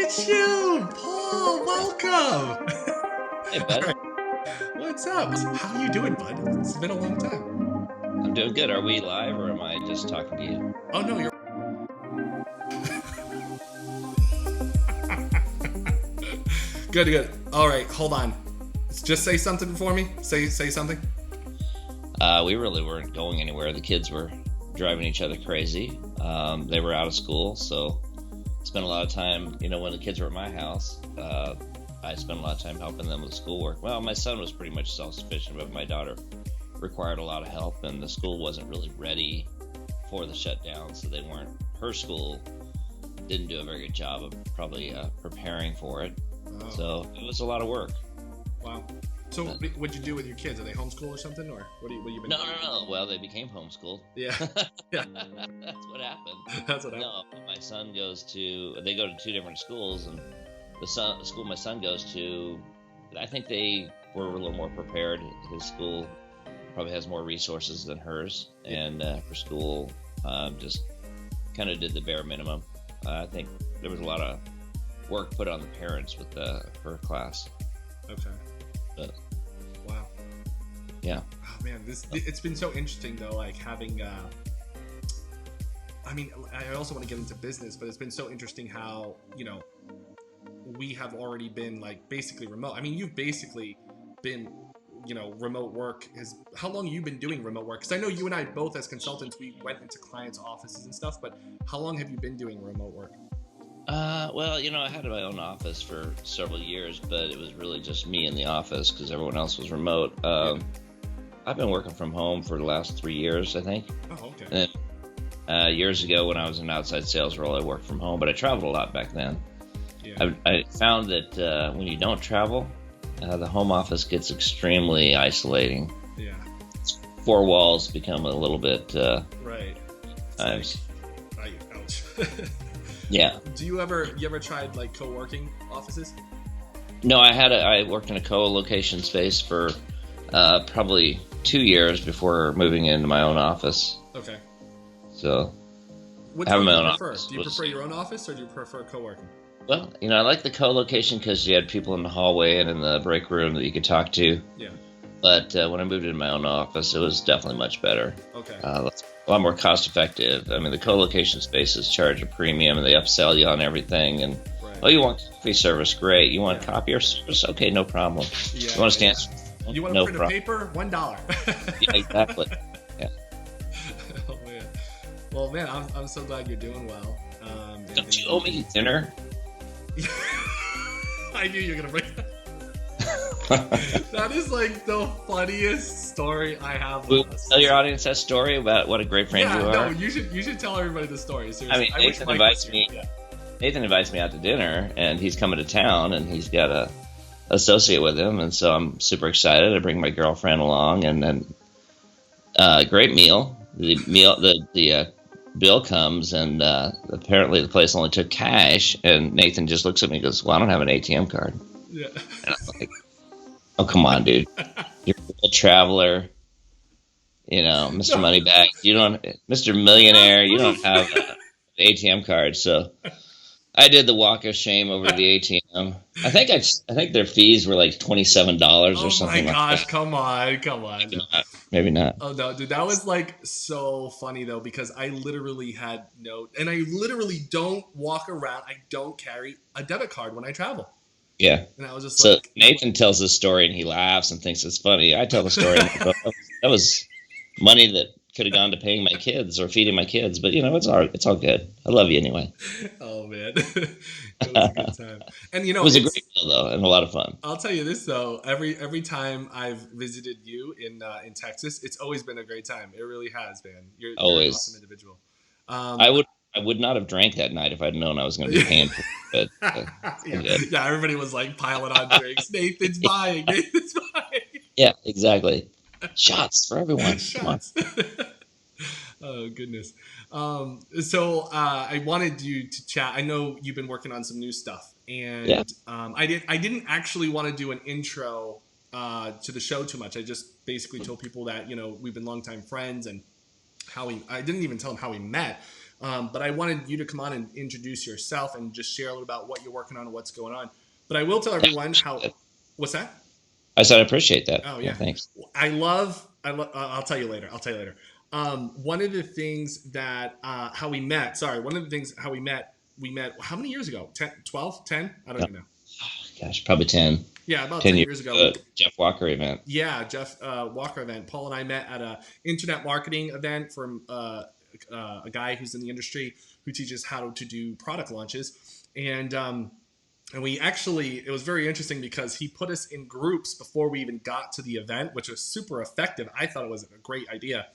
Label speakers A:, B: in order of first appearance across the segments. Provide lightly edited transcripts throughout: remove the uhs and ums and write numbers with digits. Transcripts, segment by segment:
A: it's you, Paul. Welcome.
B: Hey,
A: All
B: bud.
A: right, what's up? How you doing, bud? It's been a long time.
B: I'm doing good. Are we live or am I just talking to you?
A: Oh no, you're good. Good. All right, hold on. Just say something for me. Say something.
B: We really weren't going anywhere. The kids were driving each other crazy. They were out of school, so spent a lot of time. When the kids were at my house, I spent a lot of time helping them with schoolwork. Well, my son was pretty much self-sufficient, but my daughter required a lot of help, and the school wasn't really ready for the shutdown, so they weren't. Her school didn't do a very good job of probably preparing for it.
A: Oh,
B: So it was a lot of work.
A: wow. So
B: But
A: what'd you do with your kids? Are they homeschool or something, or what you been
B: no,
A: doing?
B: no, no. Well, they became homeschooled.
A: Yeah, yeah.
B: That's what happened.
A: That's what happened.
B: No, my son goes to. They go to two different schools, and the school my son goes to, I think they were a little more prepared. His school probably has more resources than hers, and her school just kind of did the bare minimum. I think there was a lot of work put on the parents with her class.
A: Okay.
B: But
A: Wow.
B: yeah,
A: Oh man, it's been so interesting though, like having. I mean, I also want to get into business, but it's been so interesting how we have already been like basically remote. I mean, you've basically been remote work. How long have you been doing remote work? Because I know you and I both as consultants, we went into clients' offices and stuff. But how long have you been doing remote work?
B: well, I had my own office for several years, but it was really just me in the office because everyone else was remote.
A: Yeah.
B: I've been working from home for the last 3 years, I think.
A: Oh, okay.
B: And then, years ago, when I was in an outside sales role, I worked from home, but I traveled a lot back then.
A: Yeah.
B: I found that when you don't travel, the home office gets extremely isolating.
A: Yeah.
B: Four walls become a little bit
A: Right. It's
B: times.
A: ouch.
B: Yeah.
A: Do you ever tried like co-working offices?
B: No, I worked in a co-location space for probably 2 years before moving into my own office.
A: Okay.
B: So
A: Which
B: having
A: one
B: my
A: do you
B: own
A: prefer?
B: office
A: Do you
B: was,
A: prefer your own office or do you prefer co-working?
B: well, I like the co-location because you had people in the hallway and in the break room that you could talk to.
A: Yeah.
B: But when I moved into my own office, it was definitely much better.
A: Okay.
B: It's a lot more cost effective. I mean, the co-location spaces charge a premium and they upsell you on everything. And
A: Right.
B: oh, you want coffee service? Great. You want
A: Yeah.
B: copier service? Okay, no problem.
A: Yeah.
B: You want to stand?
A: You want to
B: No
A: print a
B: problem.
A: paper? $1.
B: Yeah, exactly. Yeah.
A: Oh man. Well, man, I'm so glad you're doing well.
B: Don't you owe me dinner?
A: I knew you were gonna bring that. That is like the funniest story I have.
B: Will
A: With us.
B: tell your audience that story about what a great friend
A: Yeah,
B: you
A: no,
B: are.
A: you should tell everybody the story. Seriously.
B: I mean,
A: wish
B: Nathan
A: Mike
B: invites
A: was here.
B: me.
A: Yeah.
B: Nathan invites me out to dinner, and he's coming to town, and he's got a associate with him, and so I'm super excited. I bring my girlfriend along, and then great meal. The bill comes, and apparently the place only took cash, and Nathan just looks at me and goes, "Well, I don't have an ATM card."
A: Yeah.
B: And I'm like, "Oh, come on, dude. You're a traveler, Mr.
A: No.
B: Moneybag. You don't, Mr. Millionaire. You don't have an ATM card." So I did the walk of shame over to the ATM. I think their fees were like $27
A: Oh
B: or
A: my
B: something like
A: gosh!
B: that.
A: Come on!
B: Maybe
A: No.
B: not. Maybe not.
A: Oh no, dude, that was like so funny though because I literally had and I literally don't walk around. I don't carry a debit card when I travel,
B: Yeah.
A: and I was just
B: So
A: like,
B: Nathan tells this story and he laughs and thinks it's funny. I tell the story. And I go, that was money that could have gone to paying my kids or feeding my kids, but it's all good. I love you anyway.
A: oh man, it was a good time. And
B: It was a
A: it's.
B: great meal though and a lot of fun.
A: I'll tell you this though, every time I've visited you in Texas, it's always been a great time. It really has, man. You're an
B: Always.
A: awesome individual. Um,
B: I would not have drank that night if I'd known I was going to be paying for it. But it's all good.
A: yeah, everybody was like piling on drinks. Nathan's buying. Nathan's buying.
B: Yeah, exactly. Shots for everyone. Come on.
A: Shots. Oh goodness. So I wanted you to chat. I know you've been working on some new stuff, and
B: Yeah.
A: I didn't actually want to do an intro to the show too much. I just basically told people that we've been longtime friends and I didn't even tell them how we met. But I wanted you to come on and introduce yourself and just share a little about what you're working on and what's going on. But I will tell everyone how. What's that?
B: I said I appreciate that.
A: Oh
B: Yeah,
A: yeah,
B: thanks.
A: I'll tell you later. I'll tell you later. One of the things that how we met. Sorry, one of the things how we met. We met how many years ago? 10, 12, 10? I don't even know.
B: Gosh, probably 10.
A: Yeah, about
B: 10
A: 10
B: years
A: years ago.
B: Jeff Walker event.
A: Yeah, Jeff Walker event. Paul and I met at a internet marketing event from a guy who's in the industry who teaches how to do product launches, and we actually, it was very interesting because he put us in groups before we even got to the event, which was super effective. I thought it was a great idea.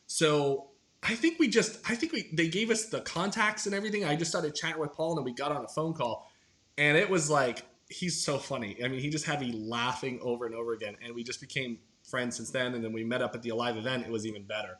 A: So they gave us the contacts and everything. I just started chatting with Paul and then we got on a phone call and it was like, he's so funny. I mean, he just had me laughing over and over again and we just became friends since then. And then we met up at the Alive event. It was even better.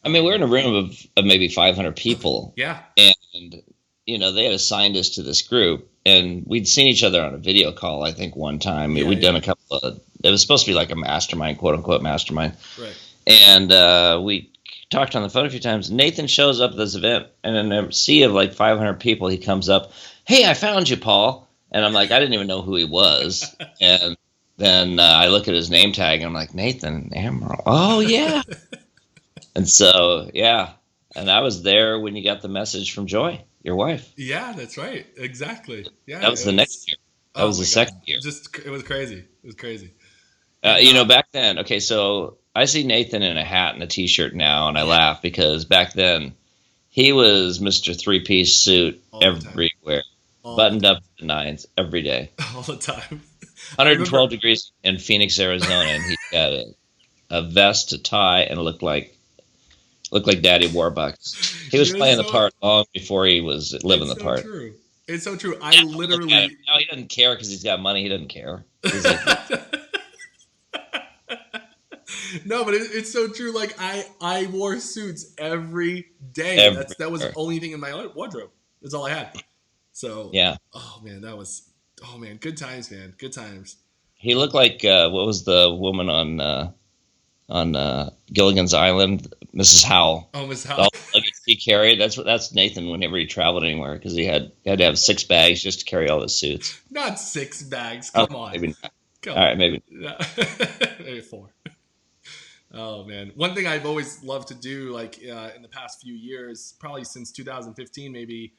B: I mean, we're in a room of maybe 500 people.
A: Yeah.
B: And, they had assigned us to this group. And we'd seen each other on a video call, I think, one time. We'd done a couple of, it was supposed to be like a mastermind, quote unquote mastermind.
A: Right.
B: And we talked on the phone a few times. Nathan shows up at this event, and in a sea of like 500 people, he comes up, "Hey, I found you, Paul." And I'm like, I didn't even know who he was. And then I look at his name tag, and I'm like, Nathan Amaral. Oh, yeah. And so, yeah. And I was there when you got the message from Joy, your wife.
A: Yeah, that's right. Exactly. Yeah,
B: that was the next year. That was the second year.
A: It was crazy. It was crazy.
B: Back then, okay, so I see Nathan in a hat and a T-shirt now, and I laugh because back then he was Mr. Three-Piece suit everywhere, buttoned up to the nines every day.
A: All the time.
B: 112 degrees in Phoenix, Arizona, and he had a vest, a tie, and looked like Daddy Warbucks. He was playing the part long before he was living the part.
A: True. It's so true. I literally.
B: No, he doesn't care because he's got money. He doesn't care. He's like,
A: no, but it's so true. Like I wore suits every day. That was the only thing in my wardrobe. That's all I had. So
B: yeah.
A: Oh man, good times, man. Good times.
B: He looked like what was the woman on Gilligan's Island, Mrs. Howell.
A: Oh, Mrs. Howell.
B: The luggage he carried. That's Nathan whenever he traveled anywhere because he had to have 6 bags just to carry all his suits.
A: Not 6 bags. Come on.
B: Maybe not. All right, maybe.
A: Maybe 4. Oh man, one thing I've always loved to do, like in the past few years, probably since 2015, maybe,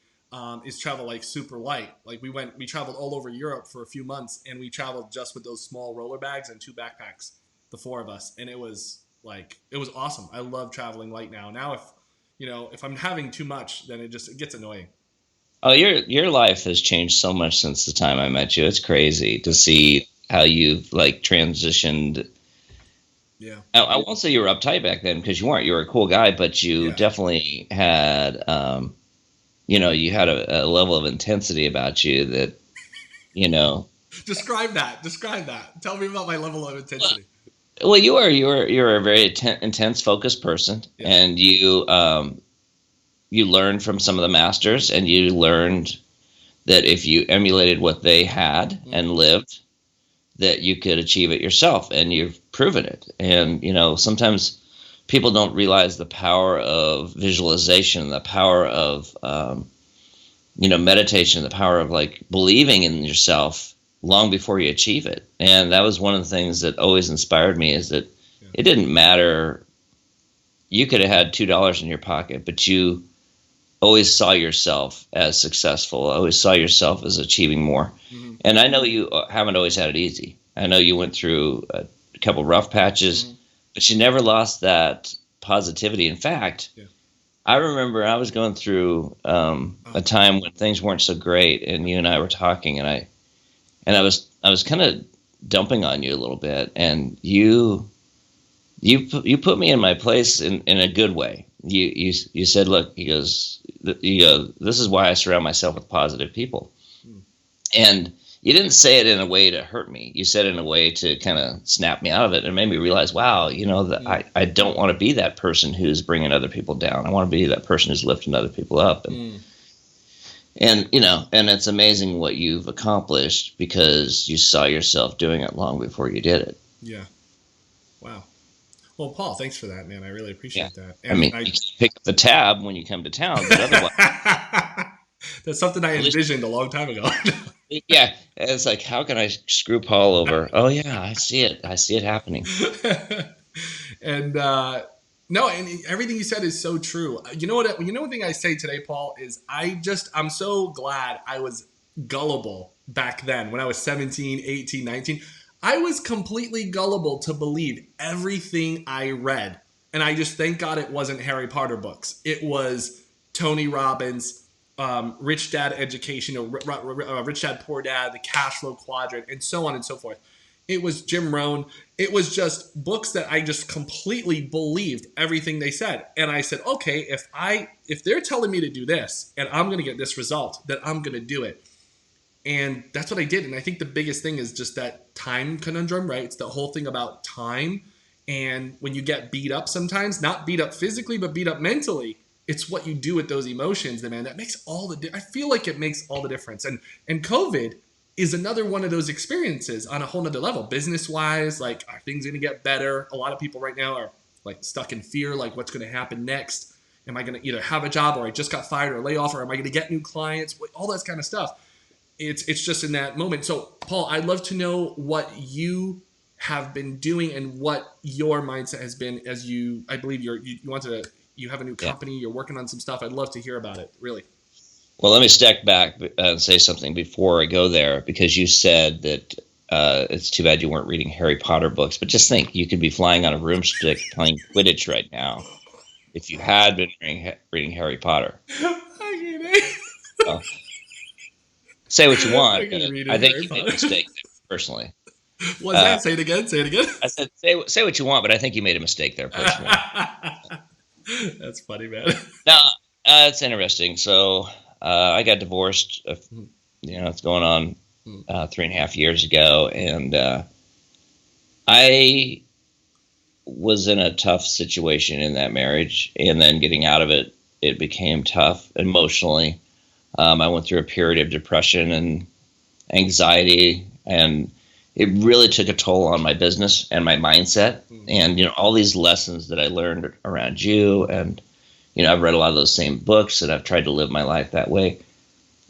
A: is travel like super light. Like we traveled all over Europe for a few months, and we traveled just with those small roller bags and 2 backpacks, the 4 of us, and it was awesome. I love traveling light now. Now, if I'm having too much, then it gets annoying.
B: Oh, your life has changed so much since the time I met you. It's crazy to see how you've like transitioned.
A: Yeah.
B: I won't say you were uptight back then because you weren't. You were a cool guy, but you definitely had, you had a level of intensity about you that,
A: Describe that. Tell me about my level of intensity.
B: Well, you were a very intense, focused person, and you learned from some of the masters, and you learned that if you emulated what they had and lived, that you could achieve it yourself, and you've proven it. And, sometimes people don't realize the power of visualization, the power of, meditation, the power of like believing in yourself long before you achieve it. And that was one of the things that always inspired me is that it didn't matter. You could have had $2 in your pocket, but you always saw yourself as successful. Always saw yourself as achieving more. Mm-hmm. And I know you haven't always had it easy. I know you went through a couple rough patches, but you never lost that positivity. In fact, I remember I was going through a time when things weren't so great, and you and I were talking, and I was kind of dumping on you a little bit, and you put me in my place in a good way. You said, look, you go, this is why I surround myself with positive people. And you didn't say it in a way to hurt me. You said it in a way to kind of snap me out of it and made me realize, wow, that I don't want to be that person who's bringing other people down. I want to be that person who's lifting other people up. And it's amazing what you've accomplished because you saw yourself doing it long before you did it.
A: Yeah. Wow. Well, Paul, thanks for that, man. I really
B: Yeah.
A: appreciate that.
B: I
A: And
B: mean, you can pick up the tab when you come to town, but otherwise,
A: that's something I
B: at least,
A: envisioned a long time ago.
B: yeah, it's like, how can I screw Paul over? Oh yeah, I see it. I see it happening.
A: And no, and everything you said is so true. You know what? You know one thing I say today, Paul, is I'm so glad I was gullible back then when I was 17, 18, 19. I was completely gullible to believe everything I read. And I just thank God it wasn't Harry Potter books. It was Tony Robbins, Rich Dad Education, Rich Dad Poor Dad, The Cash Flow Quadrant, and so on and so forth. It was Jim Rohn. It was just books that I just completely believed everything they said. And I said, okay, if they're telling me to do this and I'm going to get this result, then I'm going to do it. And that's what I did. And I think the biggest thing is just that time conundrum, right? It's the whole thing about time. And when you get beat up sometimes, not beat up physically, but beat up mentally, it's what you do with those emotions, man, that makes all the I feel like it makes all the difference. And COVID is another one of those experiences on a whole nother level. Business-wise, like, are things going to get better? A lot of people right now are like stuck in fear, like what's going to happen next? Am I going to either have a job, or I just got fired, or lay off, or am I going to get new clients? All that kind of stuff. It's just in that moment. So, Paul, I'd love to know what you have been doing and what your mindset has been as I believe you have a new company, you're working on some stuff. I'd love to hear about it, really.
B: Well, let me step back and say something before I go there, because you said that it's too bad you weren't reading Harry Potter books. But just think, you could be flying on a broomstick playing Quidditch right now if you had been reading Harry Potter. Well, say what you want. I think you made a mistake there, personally.
A: What's that? Say it again.
B: I said, say what you want, but I think you made a mistake there, personally.
A: That's funny, man.
B: No, it's interesting. So I got divorced, it's going on 3.5 years ago. And I was in a tough situation in that marriage. And then getting out of it, it became tough emotionally. I went through a period of depression and anxiety, and it really took a toll on my business and my mindset. And, all these lessons that I learned around you, and, I've read a lot of those same books, and I've tried to live my life that way.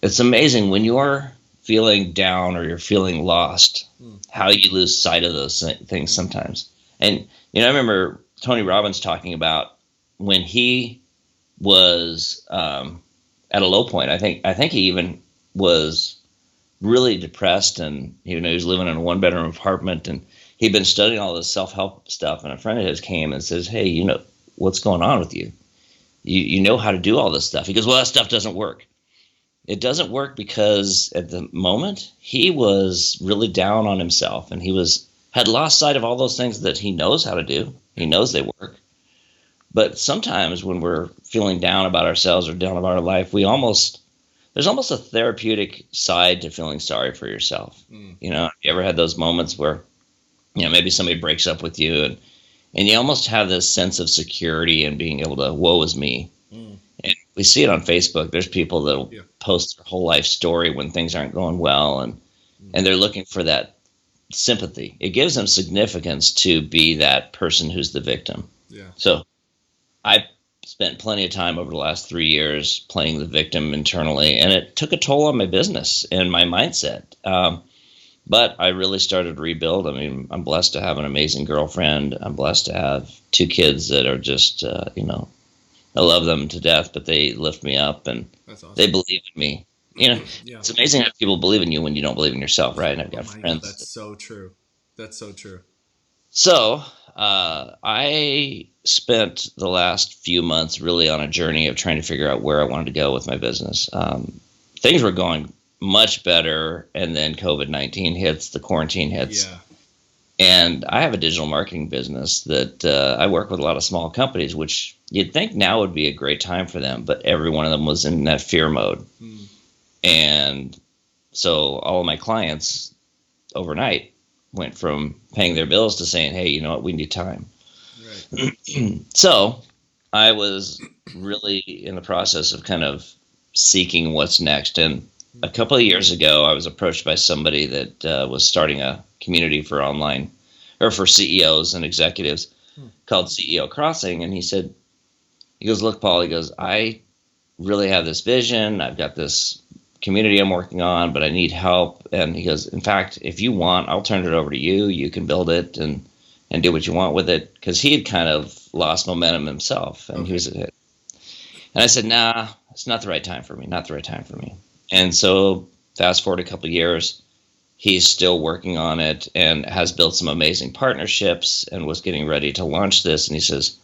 B: It's amazing when you're feeling down or you're feeling lost, how you lose sight of those things sometimes. And, I remember Tony Robbins talking about when he was at a low point. I think he even was really depressed, and he was living in a 1-bedroom apartment, and he'd been studying all this self-help stuff. And a friend of his came and says, "Hey, what's going on with you? You know how to do all this stuff." He goes, "Well, that stuff doesn't work." It doesn't work because at the moment he was really down on himself, and he had lost sight of all those things that he knows how to do. He knows they work. But sometimes when we're feeling down about ourselves or down about our life, there's almost a therapeutic side to feeling sorry for yourself. You ever had those moments where, maybe somebody breaks up with you, and you almost have this sense of security and being able to, woe is me. And we see it on Facebook. There's people that'll post their whole life story when things aren't going well, and they're looking for that sympathy. It gives them significance to be that person who's the victim. Yeah. So I spent plenty of time over the last 3 years playing the victim internally, and it took a toll on my business and my mindset. But I really started to rebuild. I mean, I'm blessed to have an amazing girlfriend. I'm blessed to have 2 kids that are just, I love them to death, but they lift me up, and awesome. They believe in me. It's amazing how people believe in you when you don't believe in yourself, right? And I've got friends.
A: God, that's so true. That's so true.
B: So I spent the last few months really on a journey of trying to figure out where I wanted to go with my business. Things were going much better, and then COVID-19 hits, the quarantine hits. Yeah. And I have a digital marketing business that I work with a lot of small companies, which you'd think now would be a great time for them, but every one of them was in that fear mode. And so all of my clients overnight went from paying their bills to saying, "Hey, you know what, we need time." Right. So I was really in the process of kind of seeking what's next. And a couple of years ago, I was approached by somebody that was starting a community for online, or for CEOs and executives. called CEO Crossing. And he goes, look, Paul, he goes, I really have this vision. I've got this community I'm working on, but I need help. And he goes, in fact, if you want, I'll turn it over to you. You can build it and do what you want with it. Because he had kind of lost momentum himself. And he was a hit. And I said, nah, it's not the right time for me. Not the right time for me. And so fast forward a couple of years, he's still working on it and has built some amazing partnerships and was getting ready to launch this. And he says,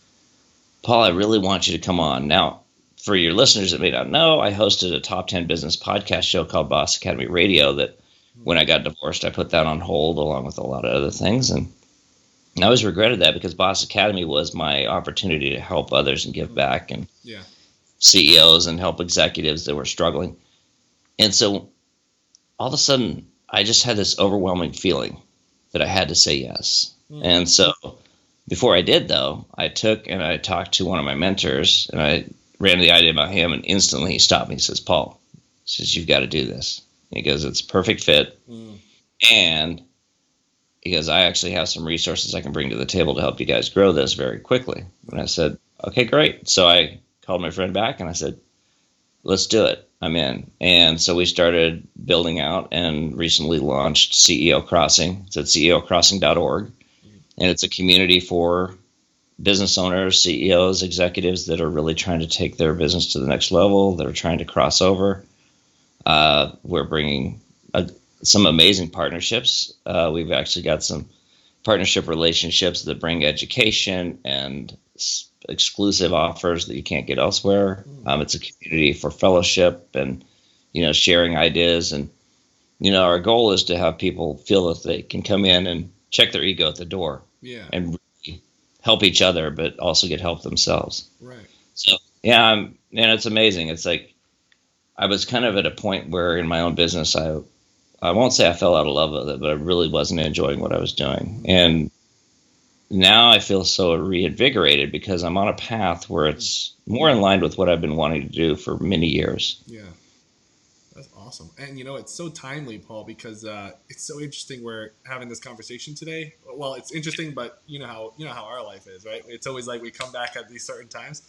B: Paul, I really want you to come on. Now, for your listeners that may not know, I hosted a top 10 business podcast show called Boss Academy Radio that when I got divorced, I put that on hold along with a lot of other things. And I always regretted that because Boss Academy was my opportunity to help others and give back and CEOs and help executives that were struggling. And so all of a sudden, I just had this overwhelming feeling that I had to say yes. And so before I did, though, I talked to one of my mentors and I ran the idea by him, and instantly he stopped me. He says, Paul, he says, you've got to do this. He goes, it's a perfect fit. And he goes, I actually have some resources I can bring to the table to help you guys grow this very quickly. And I said, okay, great. So I called my friend back and I said, let's do it. I'm in. And so we started building out and recently launched CEO Crossing. It's at ceocrossing.org. And it's a community for business owners, CEOs, executives that are really trying to take their business to the next level, that are trying to cross over. We're bringing some amazing partnerships. We've actually got some partnership relationships that bring education and exclusive offers that you can't get elsewhere. It's a community for fellowship and, sharing ideas. And, our goal is to have people feel that they can come in and check their ego at the door and really help each other, but also get help themselves.
A: Right.
B: So, and it's amazing. It's like I was kind of at a point where in my own business, I won't say I fell out of love with it, but I really wasn't enjoying what I was doing. And now I feel so reinvigorated because I'm on a path where it's more in line with what I've been wanting to do for many years.
A: Yeah, that's awesome. And it's so timely, Paul, because it's so interesting we're having this conversation today. Well, it's interesting, but you know how our life is, right? It's always like we come back at these certain times.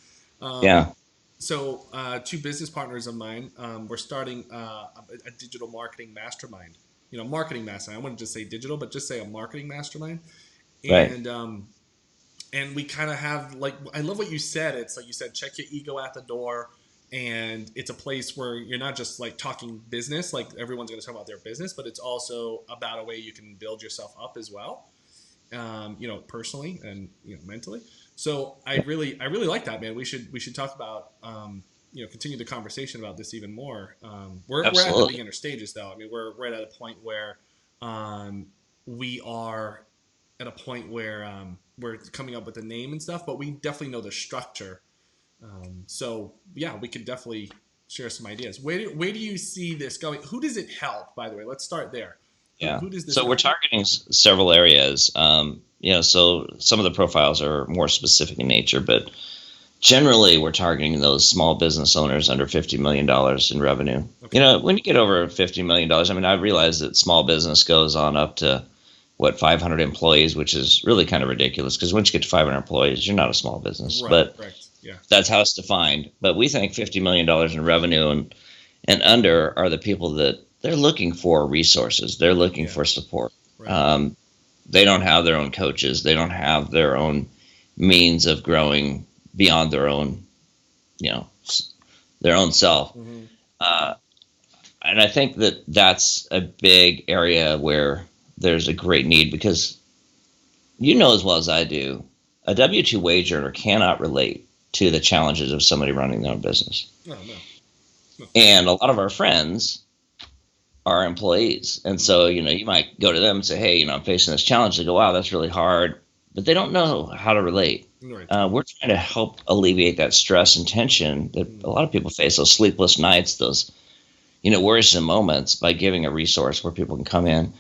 A: So two business partners of mine, we're starting a digital marketing mastermind. Marketing mastermind. I wouldn't just say digital, but just say a marketing mastermind. And and we kind of have I love what you said. It's like you said, check your ego at the door, and it's a place where you're not just talking business, like everyone's going to talk about their business, but it's also about a way you can build yourself up as well, personally and mentally. So I really like that, man. We should talk about continue the conversation about this even more. We're at the beginner stages, though. I mean, we're right at a point where we are at a point where we're coming up with a name and stuff, but we definitely know the structure. So yeah, we could definitely share some ideas. Where do you see this going? Who does it help, by the way? Let's start there.
B: Yeah.
A: Who does this
B: so
A: help?
B: We're targeting several areas. So some of the profiles are more specific in nature, but generally we're targeting those small business owners under $50 million in revenue. Okay. When you get over $50 million, I mean, I realize that small business goes on up to 500 employees, which is really kind of ridiculous because once you get to 500 employees, you're not a small business.
A: Right,
B: but
A: correct. Yeah.
B: That's how it's defined. But we think $50 million in revenue and under are the people that they're looking for resources. They're looking for support. Right. They don't have their own coaches. They don't have their own means of growing beyond their own, their own self. Mm-hmm. And I think that that's a big area where there's a great need because as well as I do, a W-2 wage earner cannot relate to the challenges of somebody running their own business. No. And a lot of our friends are employees. And so, you might go to them and say, hey, I'm facing this challenge. They go, wow, that's really hard. But they don't know how to relate. Right. We're trying to help alleviate that stress and tension that a lot of people face, those sleepless nights, those, worrisome moments by giving a resource where people can come in.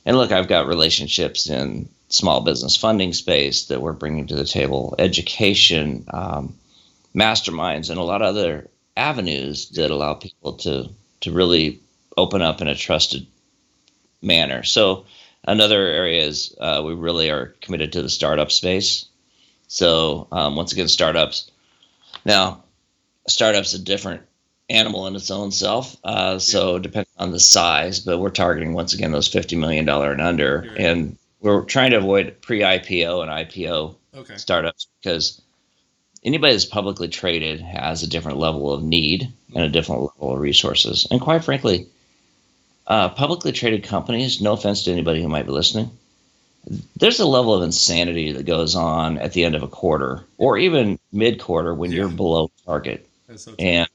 B: And look, I've got relationships in small business funding space that we're bringing to the table, education, masterminds, and a lot of other avenues that allow people to really open up in a trusted manner. So another area is we really are committed to the startup space. So once again, startups. Now, startup's a different animal in its own self. So depending on the size, but we're targeting once again those $50 million and under, and we're trying to avoid pre-IPO and IPO startups because anybody that's publicly traded has a different level of need and a different level of resources. And quite frankly, publicly traded companies, no offense to anybody who might be listening, there's a level of insanity that goes on at the end of a quarter or even mid-quarter when you're below target. So and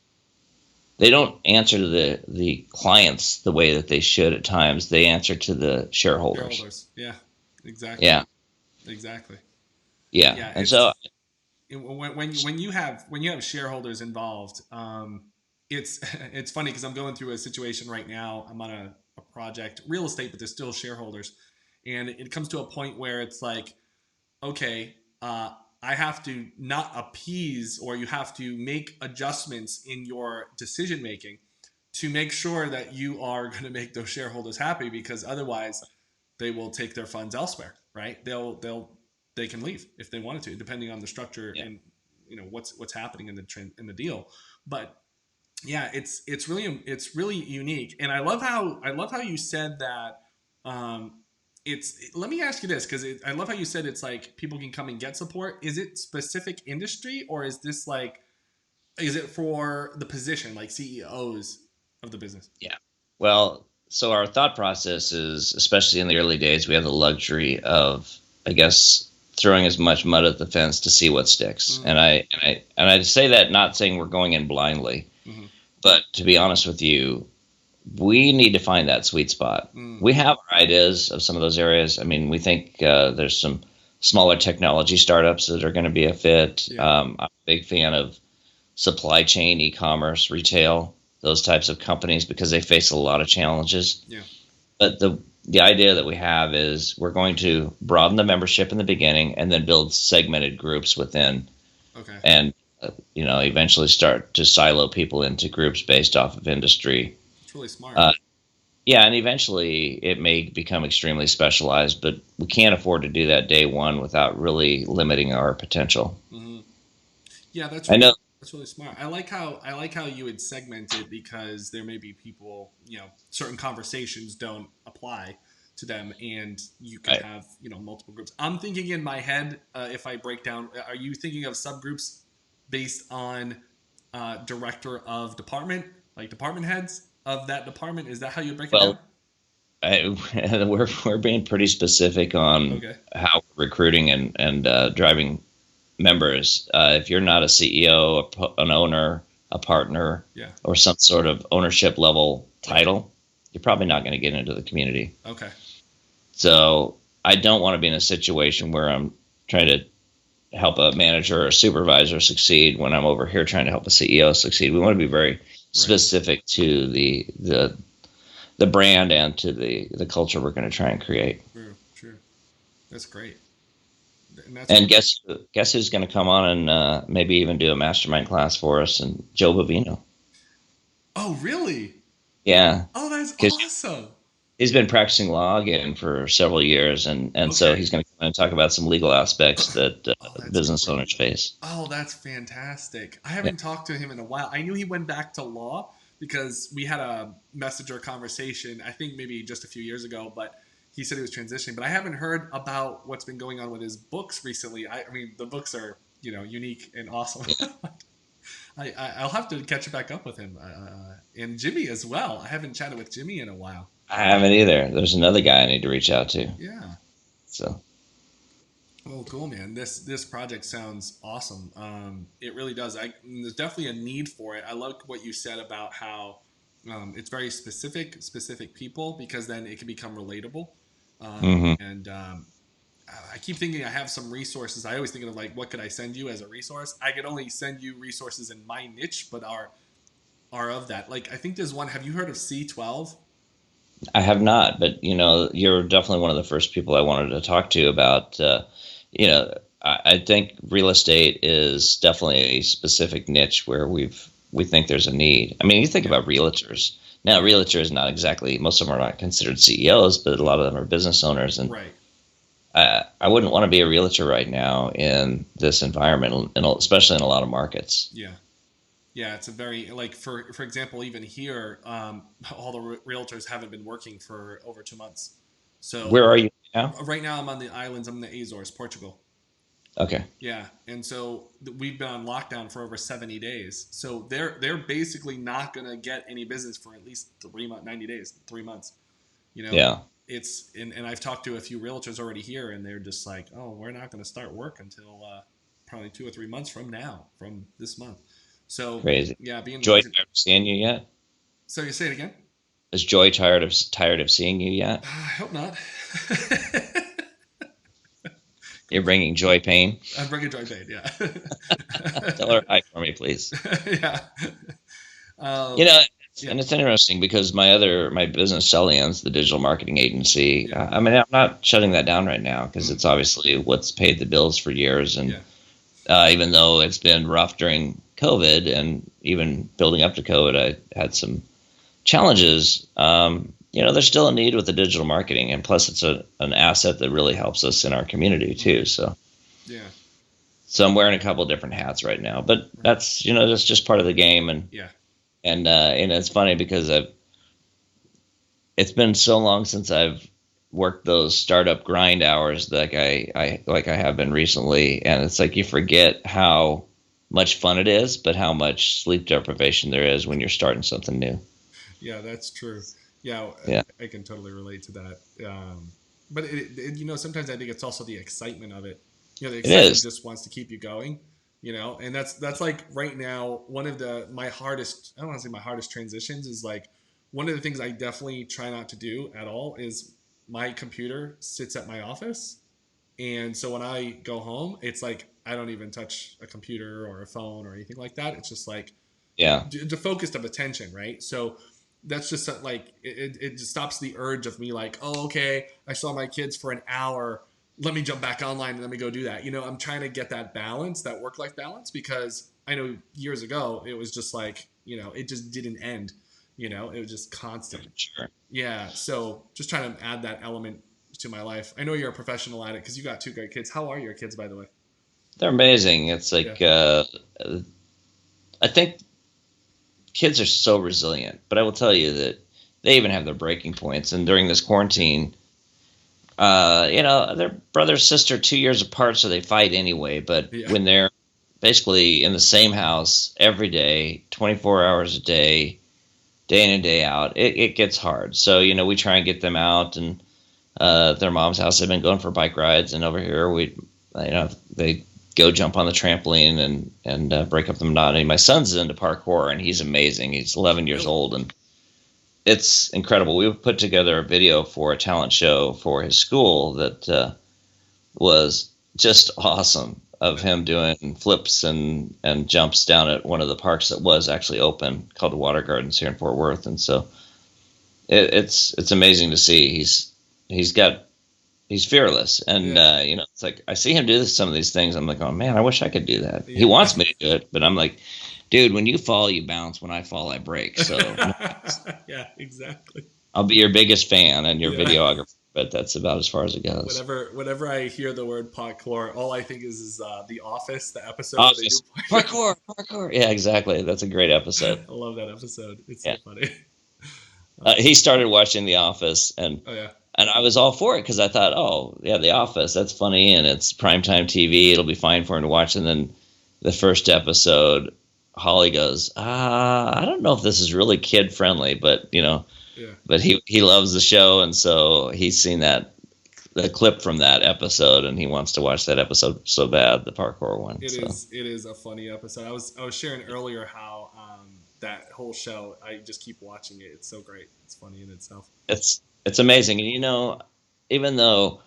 B: they don't answer to the clients the way that they should at times. They answer to the shareholders.
A: Yeah, exactly.
B: Yeah,
A: exactly.
B: Yeah, and so
A: when you have shareholders involved, it's funny because I'm going through a situation right now. I'm on a project, real estate, but there's still shareholders. And it comes to a point where it's like, okay, I have to not appease, or you have to make adjustments in your decision making to make sure that you are going to make those shareholders happy, because otherwise they will take their funds elsewhere, right? They can leave if they wanted to, depending on the structure and what's happening in the deal. But yeah, it's really unique, and I love how you said that. Let me ask you this, because I love how you said it's like people can come and get support. Is it specific industry, or is this is it for the position, like CEOs of the business?
B: Yeah. Well, so our thought process is, especially in the early days, we have the luxury of, I guess, throwing as much mud at the fence to see what sticks. And I say that not saying we're going in blindly, but to be honest with you, we need to find that sweet spot. We have our ideas of some of those areas. I mean, we think there's some smaller technology startups that are going to be a fit. I'm a big fan of supply chain, e-commerce, retail, those types of companies, because they face a lot of challenges. But the idea that we have is we're going to broaden the membership in the beginning and then build segmented groups within. And eventually start to silo people into groups based off of industry.
A: Really smart.
B: Yeah, and eventually it may become extremely specialized, but we can't afford to do that day one without really limiting our potential.
A: Yeah, that's really smart. I like how you would segment it, because there may be people, certain conversations don't apply to them, and you can have multiple groups. I'm thinking in my head, if I break down, are you thinking of subgroups based on director of department, like department heads of that department? Is that how you break it
B: down? We're being pretty specific on how we're recruiting and driving members. If you're not a CEO, an owner, a partner, or some sort of ownership level title, you're probably not going to get into the community. So I don't want to be in a situation where I'm trying to help a manager or a supervisor succeed when I'm over here trying to help a CEO succeed. We want to be very specific to the brand and to the culture we're going to try and create.
A: True. That's great.
B: And guess who's going to come on and maybe even do a mastermind class for us? And Joe Bovino.
A: Oh, really?
B: Yeah.
A: Oh, that's awesome.
B: He's been practicing law again for several years, and so he's going to come and talk about some legal aspects that business owners face.
A: Oh, that's fantastic. I haven't talked to him in a while. I knew he went back to law because we had a messenger conversation, I think maybe just a few years ago, but he said he was transitioning. But I haven't heard about what's been going on with his books recently. I mean, the books are, unique and awesome. I'll have to catch back up with him. And Jimmy as well. I haven't chatted with Jimmy in a while.
B: I haven't either. There's another guy I need to reach out to.
A: Yeah.
B: So.
A: Oh, cool, man. This project sounds awesome. It really does. There's definitely a need for it. I like what you said about how it's very specific people, because then it can become relatable. And I keep thinking I have some resources. I always think of what could I send you as a resource? I could only send you resources in my niche, but are of that. I think there's one. Have you heard of C12?
B: I have not, but you're definitely one of the first people I wanted to talk to about. I think real estate is definitely a specific niche where we think there's a need. I mean, you think about realtors. Now, realtors not exactly. Most of them are not considered CEOs, but a lot of them are business owners. And I wouldn't want to be a realtor right now in this environment, and especially in a lot of markets.
A: Yeah. Yeah, it's a very, like, for example, even here, all the realtors haven't been working for over 2 months.
B: Where
A: So
B: are you now?
A: right now I'm on the islands. I'm in the Azores, Portugal.
B: Okay.
A: Yeah, and so we've been on lockdown for over 70 days. So they're basically not gonna get any business for at least 3 months, 90 days, 3 months. You know,
B: Yeah.
A: it's and I've talked to a few realtors already here, and they're just like, oh, we're not gonna start work until probably 2 or 3 months from now, from this month. So
B: Crazy.
A: yeah, being
B: Joy tired of seeing you yet?
A: so you say it again.
B: Is Joy tired of seeing you yet?
A: I hope not.
B: You're bringing Joy pain.
A: I'm bringing joy pain. Yeah.
B: Tell her hi for me, please.
A: Yeah.
B: You know,
A: Yeah.
B: and it's interesting because my business, Cellian's, the digital marketing agency.
A: Yeah.
B: I mean, I'm not shutting that down right now because it's obviously what's paid the bills for years, and even though it's been rough during COVID and even building up to COVID, I had some challenges. There's still a need with the digital marketing, and plus it's an asset that really helps us in our community too. So
A: Yeah.
B: so I'm wearing a couple different hats right now, but that's just part of the game. And
A: Yeah.
B: and it's funny because it's been so long since I've worked those startup grind hours like I have been recently, and it's like you forget how much fun it is, but how much sleep deprivation there is when you're starting something new.
A: Yeah, that's true. Yeah,
B: Yeah.
A: I can totally relate to that. But sometimes I think it's also the excitement of it. The
B: It
A: excitement
B: is.
A: just wants to keep you going. And that's like right now one of my hardest. I don't want to say my hardest transitions is like one of the things I definitely try not to do at all is my computer sits at my office, and so when I go home, it's like I don't even touch a computer or a phone or anything like that. It's just like
B: Yeah.
A: the focus of attention, right? So that's just like it just stops the urge of me like, oh, okay, I saw my kids for an hour, let me jump back online and let me go do that. I'm trying to get that balance, that work-life balance, because I know years ago it was just like, it just didn't end. It was just constant.
B: Sure.
A: Yeah, so just trying to add that element to my life. I know you're a professional at it because you got 2 great kids. How are your kids, by the way?
B: They're amazing. It's like I think kids are so resilient, but I will tell you that they even have their breaking points. And during this quarantine, they're brother sister 2 years apart, so they fight anyway. But when they're basically in the same house every day, 24 hours a day, day in and day out, it gets hard. So we try and get them out, and their mom's house. They've been going for bike rides, and over here they go jump on the trampoline and break up the monotony. My son's into parkour, and he's amazing. He's 11 years old, and it's incredible. We put together a video for a talent show for his school that was just awesome, of him doing flips and jumps down at one of the parks that was actually open, called the Water Gardens here in Fort Worth. And so it's amazing to see. He's fearless, and it's like I see him do some of these things. I'm like, oh man, I wish I could do that. He wants me to do it, but I'm like, dude, when you fall, you bounce. When I fall, I break. So
A: yeah, exactly.
B: I'll be your biggest fan and your videographer, but that's about as far as it goes.
A: Whenever I hear the word parkour, all I think is The Office, the episode
B: Office.
A: where they do
B: Parkour. Yeah, exactly. That's a great episode.
A: I love that episode. It's so funny.
B: He started watching The Office, and
A: and
B: I was all for it because I thought, oh yeah, The Office, that's funny, and it's primetime TV. It'll be fine for him to watch. And then the first episode, Holly goes, I don't know if this is really kid friendly, but but he loves the show, and so he's seen the clip from that episode, and he wants to watch that episode so bad, the parkour one.
A: It is a funny episode. I was sharing earlier how that whole show, I just keep watching it. It's so great. It's funny in itself.
B: It's amazing, and even though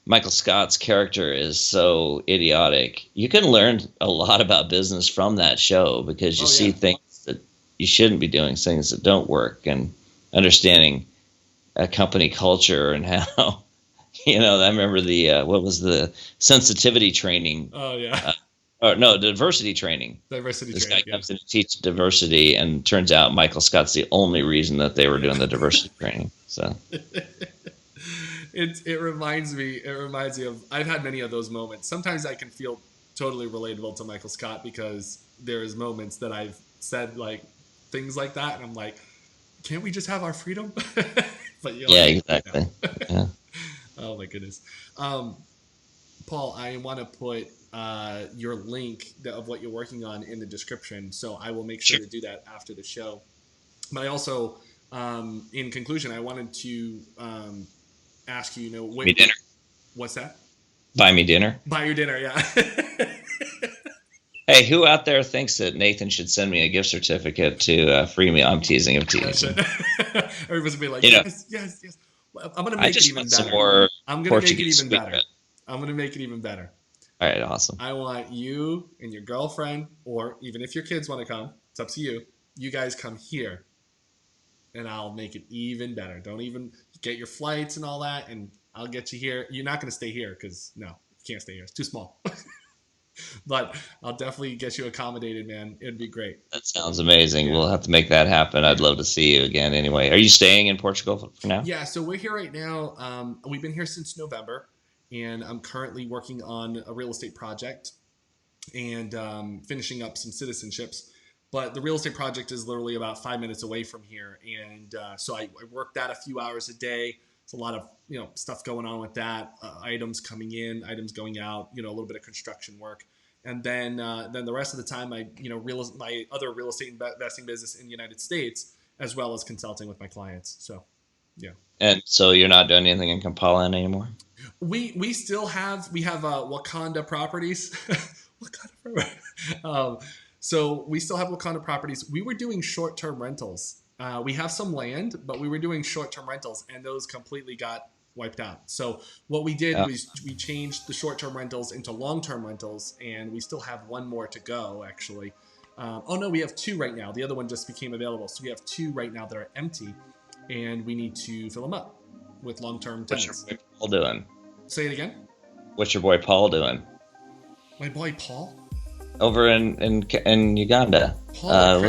B: Michael Scott's character is so idiotic, you can learn a lot about business from that show, because you see things that you shouldn't be doing, things that don't work, and understanding a company culture and how, I remember what was the sensitivity training?
A: Oh yeah.
B: Diversity training. This guy comes in to teach diversity, and turns out Michael Scott's the only reason that they were doing the diversity training. So
A: It reminds me of, I've had many of those moments. Sometimes I can feel totally relatable to Michael Scott because there's moments that I've said like things like that, and I'm like, can't we just have our freedom? But
B: Yeah, exactly. Yeah.
A: Oh my goodness. Paul, I want to put your link of what you're working on in the description, so I will make sure to do that after the show. But I also, in conclusion, I wanted to ask you,
B: Buy me dinner.
A: What's that?
B: Buy me dinner.
A: Buy your dinner, yeah.
B: Hey, who out there thinks that Nathan should send me a gift certificate to free me? I'm teasing.
A: Everybody's gonna be like, yes. Well, I'm gonna make it even better. I'm gonna make it even better. I'm gonna make it even better.
B: All right, awesome.
A: I want you and your girlfriend, or even if your kids want to come, it's up to you. You guys come here, and I'll make it even better. Don't even get your flights and all that, and I'll get you here. You're not gonna stay here because no, you can't stay here. It's too small. But I'll definitely get you accommodated, man. It'd be great.
B: That sounds amazing. Yeah. We'll have to make that happen. I'd love to see you again anyway. Are you staying in Portugal for now?
A: Yeah, so we're here right now. We've been here since November, and I'm currently working on a real estate project and finishing up some citizenships. But the real estate project is literally about 5 minutes away from here. And so I work that a few hours a day. It's a lot of stuff going on with that, items coming in, items going out, a little bit of construction work, and then the rest of the time my other real estate investing business in the United States, as well as consulting with my clients. So, yeah.
B: And so you're not doing anything in Kampala anymore?
A: We still have Wakanda properties. So we still have Wakanda properties. We were doing short-term rentals. We have some land, but we were doing short-term rentals, and those completely got wiped out. So what we did was we changed the short-term rentals into long-term rentals, and we still have one more to go, actually. We have two right now. The other one just became available. So we have two right now that are empty, and we need to fill them up with long-term tenants.
B: What's your boy Paul doing?
A: Say it again?
B: What's your boy Paul doing?
A: My boy Paul?
B: Over in Uganda.
A: Paul.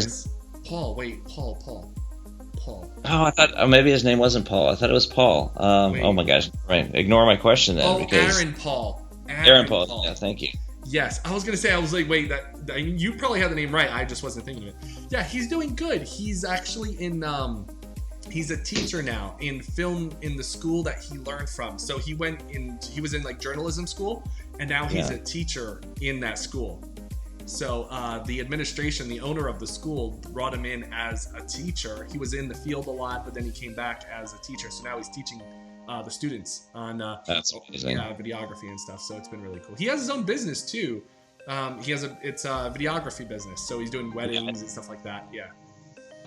B: Oh, I thought maybe his name wasn't Paul. I thought it was Paul. Oh my gosh! Right, ignore my question then.
A: Aaron Paul.
B: Aaron Paul. Yeah, thank you.
A: Yes, I was gonna say. I was like, wait, you probably had the name right. I just wasn't thinking of it. Yeah, he's doing good. He's actually in. He's a teacher now in film in the school that he learned from. So he was in like journalism school, and now he's a teacher in that school. So the administration, the owner of the school, brought him in as a teacher. He was in the field a lot, but then he came back as a teacher. So now he's teaching the students on
B: that's amazing.
A: Videography and stuff. So it's been really cool. He has his own business too. It's a videography business. So he's doing weddings and stuff like that. Yeah.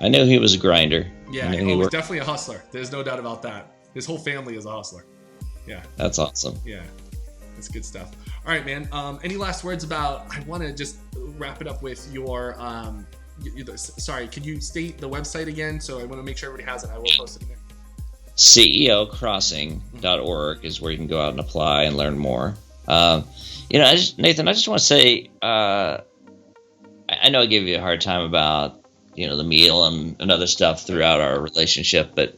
B: I knew he was a grinder.
A: Yeah, he's definitely a hustler. There's no doubt about that. His whole family is a hustler. Yeah.
B: That's awesome.
A: Yeah. That's good stuff. All right, man. Any last words about? I want to just wrap it up with your. Sorry, could you state the website again? So I want to make sure everybody has it. I will post it in there.
B: CEOcrossing.org is where you can go out and apply and learn more. Nathan, I just want to say, I know I gave you a hard time about the meal and other stuff throughout our relationship, but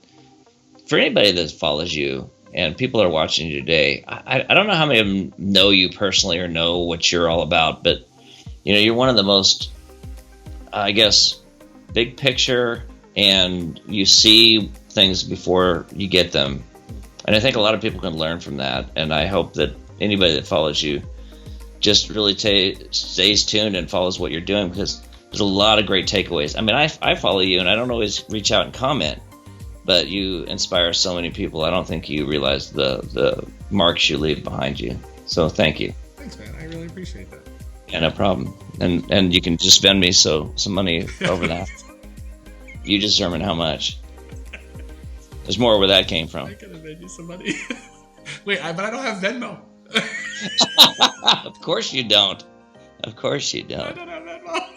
B: for anybody that follows you. And people are watching you today. I don't know how many of them know you personally or know what you're all about, but you're one of the most, I guess, big picture, and you see things before you get them. And I think a lot of people can learn from that. And I hope that anybody that follows you just really stays tuned and follows what you're doing, because there's a lot of great takeaways. I mean, I follow you, and I don't always reach out and comment. But you inspire so many people. I don't think you realize the marks you leave behind you. So thank you.
A: Thanks, man. I really appreciate that.
B: Yeah, no problem. And you can just spend me some money over that. You determine how much. There's more where that came from.
A: I could have made you some money. Wait, but I don't have Venmo.
B: Of course you don't. Of course you don't.
A: I don't have Venmo.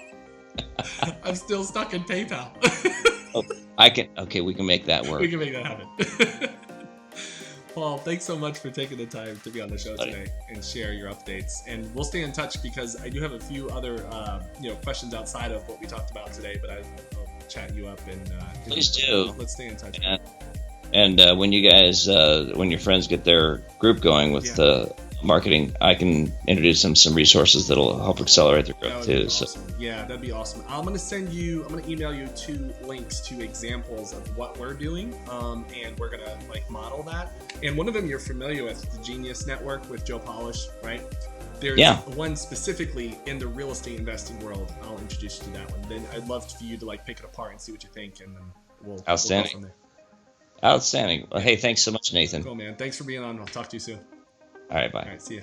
A: I'm still stuck in PayPal.
B: Okay, we can make that work.
A: We can make that happen. Paul, thanks so much for taking the time to be on the show today and share your updates. And we'll stay in touch, because I do have a few other questions outside of what we talked about today, but I'll chat you up and
B: please do.
A: Let's stay in touch.
B: Yeah. And when you guys, when your friends get their group going with the marketing, I can introduce them some resources that'll help accelerate their growth too.
A: Awesome. So yeah, that'd be awesome. I'm gonna email you 2 links to examples of what we're doing, and we're gonna like model that. And one of them you're familiar with, the Genius Network with Joe Polish, right? There's one specifically in the real estate investing world. I'll introduce you to that one. Then I'd love for you to like pick it apart and see what you think, and then we'll go from there.
B: Outstanding. Well, hey, thanks so much, Nathan.
A: Cool, man. Thanks for being on. I'll talk to you soon.
B: All right, bye.
A: All right, see ya.